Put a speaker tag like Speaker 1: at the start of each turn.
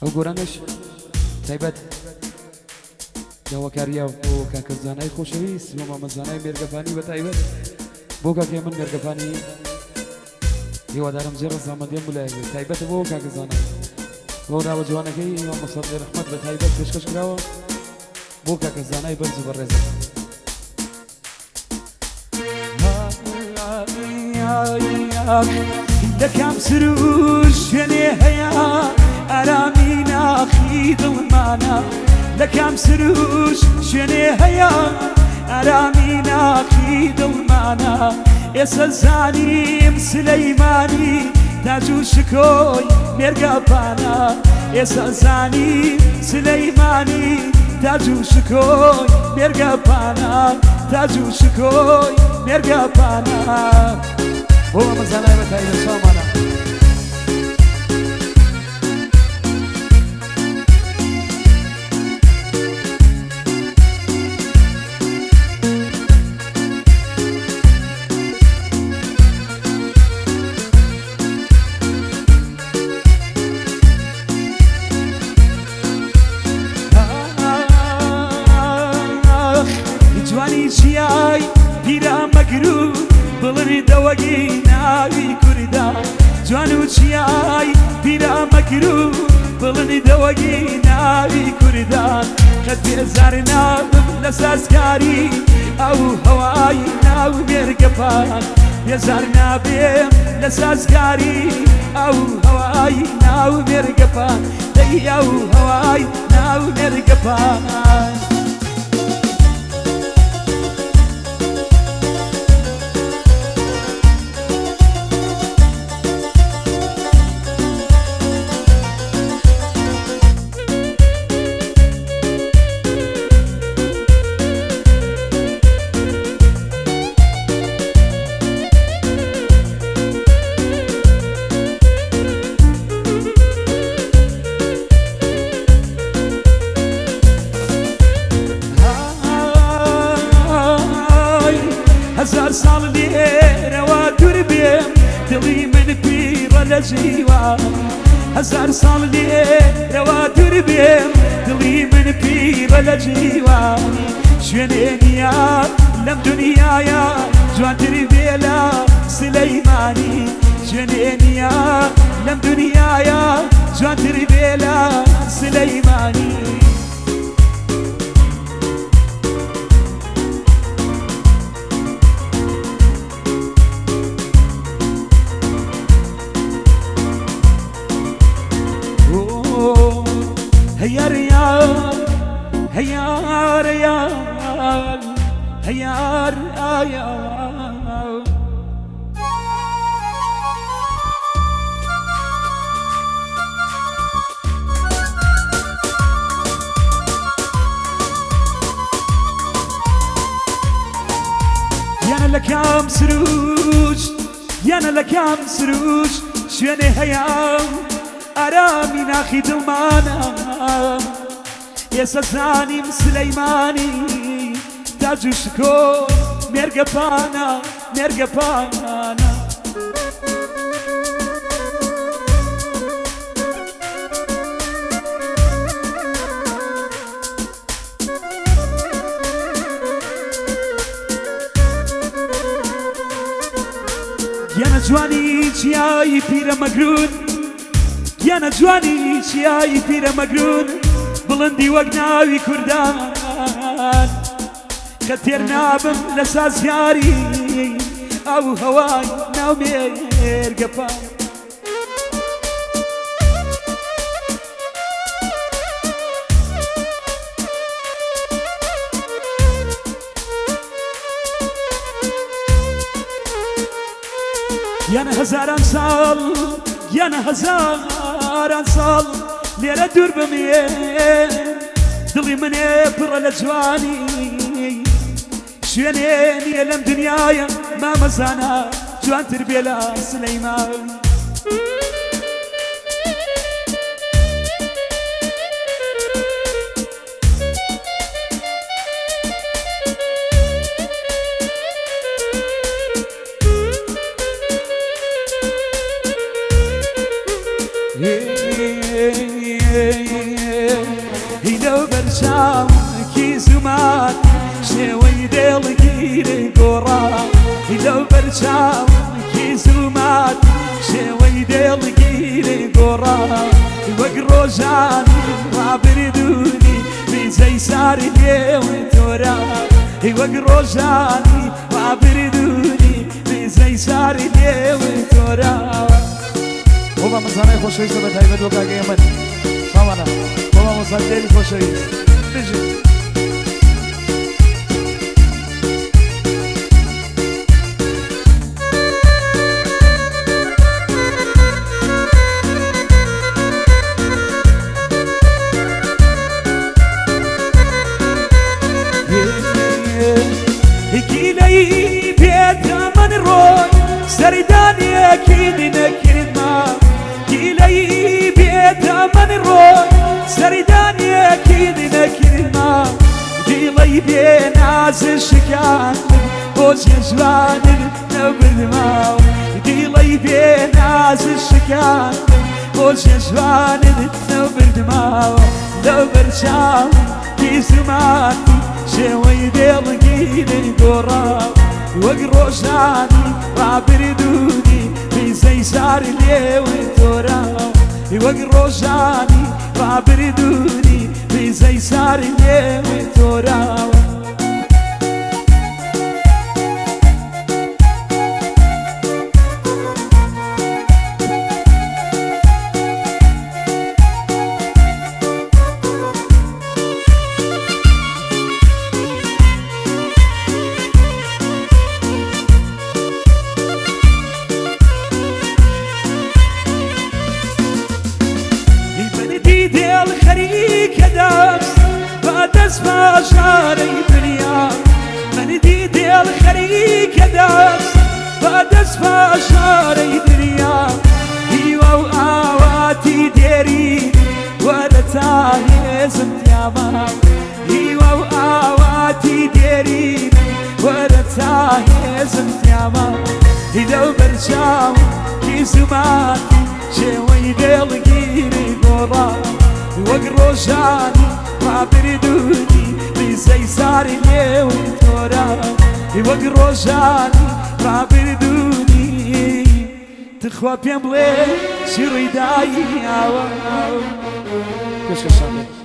Speaker 1: ئەو گۆرانش تایبەت داواکاریە بۆ کاکە زانای خۆشەویست بۆ مامەزانای مێرگەفانی بە تایبەت بۆ کاکێ من مێرگەفانی هیوادارم زێڕە زامەندیان بولایە تایبەتە بۆ کاکە زانای بۆ ناوە جوانەکەی ئیمام مەسەڵی ڕەحمەت بە تایبەت پێشکەش کراوە بۆ کاکە زانای بەرز و بەڕێزە
Speaker 2: لەکام سروش شوێنێ هەیە ئارامی ناخی دڵمانە لەکام سروش شوێنێ هەیە ئارامی ناخی دڵمانە ئێستا زانیم سلەیمانی تاج و شکۆی مێرگەپانە ئێستا زانیم سلەیمانی تاج و شکۆی مێرگەپانە تاج و شکۆی مێرگەپانە
Speaker 1: بۆ مەزانای بە تایبەت سامانە
Speaker 2: جوانی چیای پیرە مەگرو بڵری دەوەگی ناوی کوردان جوان و چیای پیرە مەگرو بڵری دەوەگی ناوی کوردان قەت بێزار نابم لە سازکاری ئەو هەوای ناو مێرگەپان بێزار نابێم لە سازکاری ئەو هەوای ناو مێرگەپان دەی ئەو هەوای ناو مێرگەپان هزار ساڵ لێرەوە دوور بێم دڵی من پیرە لە جیوان هزار ساڵ لێرەوە دوور بێم دڵی من پیرە لە جیوانی شوێنێ نییە لەم دنیایە جوانتر بێ لە سلەیمانی شوێنێ نییە لەم دنیایە جوانتر بێ لە سلەیمانی هيار يار هيار يار هيار يار يانا لكام سروج يانا لكام سروج شوێنێ هەیە ئارامی ناخی دڵمانە ئێستا زانیم سلەیمانی تاج و شکۆی مێرگەپانە مێرگەپانە گیانە جوانی چیایی پیرە مەگرون گیانە جوانی چیایی پیرە مەگرون بڵندی وەک ناوی کوردان کە تێر نابم لە سازیاری ئەو هەوای ناو مێرگەپان گیانە هەزاران ساڵ گیانە هەزاران ساڵ لێرە دوور بمێ دڵی منێ پڕە لە جوانی شوێنێ نییە لەم دنیایە مامەزانە جوانتر بێ لە سلەیمان برچاوکی زمان شێوەی دێڵگیری گۆڕا لەو بەرچاوکی زمان شێوەی دێڵگیری گۆڕا وەک ڕۆژانی ڕابردوونی میزەی ساری لێوەی تۆرا وەک ڕۆژانی ڕابردوونی میزەی ساری لێوەی تۆرا
Speaker 1: بۆ بە مەزانەی خۆشەویستە بە تایبەت وە کاکە ئێمەد چاوانە بۆ بە مەزانەی خۆشەویست بژێ
Speaker 2: گیلەی پێدا من ڕۆی سەردانیەکی نەکردما گیلەی پێدا من ڕۆی سەردانیەکی نەکردما دیڵەی بێناز شکاندن بۆ جێژوانن نەبردماوە دیڵەی بێناز شکاندن بۆ جێژوانن نەبردماوە لەو بەرچاوکی زمانی شێوەی دێڵگیری گۆڕا وەک ڕۆژانی ڕابردوونی میزەی ساری لێوەی تۆرا وەک ڕۆژانی ڕابردوونی میزەی ساری لێوەی تۆراوە دێڵ خەریکە دەست بە دەست پاشارەی دنیا منیدی دێڵ خەریکە دەست بە دەست پاشارەی دنیا هیوە و ئاواتی دێرین وەرە تا هێزم تیاما هیوە و ئاواتی دێرین وەرە تا هێزم تیاما لەو بەرچاوکی زمانی شێوەی دێڵگیری گۆڕا وەک ڕۆژانی ڕابردوونی میزەی ساری لێوەی تۆرا وەک ڕۆژانی ڕابردوونی تخوا پێم بڵێ چی ڕووی دایی ئاوە
Speaker 1: کەشکە شادێ